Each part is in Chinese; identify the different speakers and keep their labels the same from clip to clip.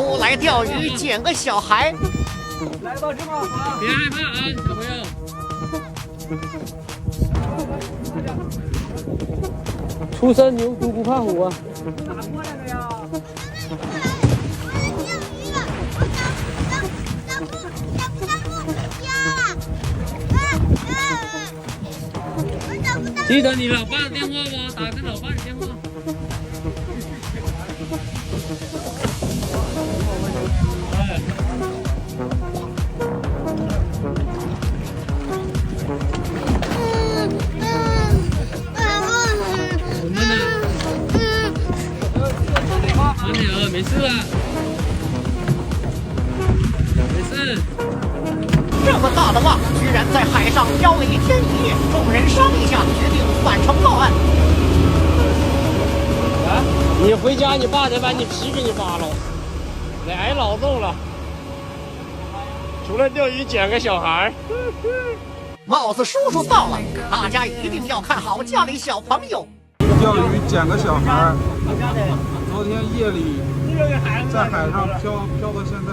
Speaker 1: 出来钓鱼捡个小孩。
Speaker 2: 来吧，芝麻花，
Speaker 3: 别害怕啊，小朋友。
Speaker 2: 初生牛犊不怕虎啊！
Speaker 4: 哪过来的呀？
Speaker 3: 记得你老爸的电话吗？打给老爸的电话。怎么了？哪里了？没事吧？没事。
Speaker 1: 这么大的网居然在海上漂了一天一夜，众人商议下决定返程报案。
Speaker 2: 啊！你回家，你爸得把你皮给你扒了，得挨劳动了。除了钓鱼，捡个小孩。
Speaker 1: 帽子叔叔到了，大家一定要看好家里小朋友。
Speaker 5: 钓鱼捡个小孩，昨天夜里在海上漂到现在，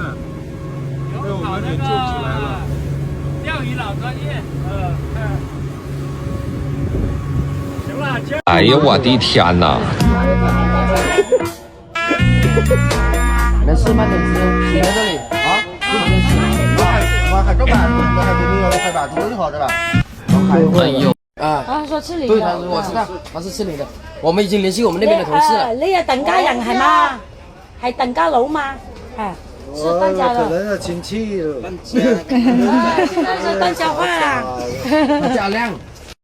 Speaker 5: 被我们给救起来了。
Speaker 3: 钓鱼老专业。
Speaker 2: 行了，今儿。
Speaker 6: 哎呀，我的天哪！
Speaker 2: 没事，慢点吃，在这里啊。
Speaker 7: 海中板，我海边有海板，这就好的了。
Speaker 6: 哎呦！
Speaker 8: 啊，
Speaker 9: 他說出嚟
Speaker 8: 對，我知道，他是吃你的。我們已經聯繫我們那邊的同事了。
Speaker 9: 你係鄧家人係嘛？係鄧家佬嘛？係。是鄧家佬。
Speaker 7: 可能是親戚。
Speaker 9: 是鄧家話啊。
Speaker 8: 嘉亮。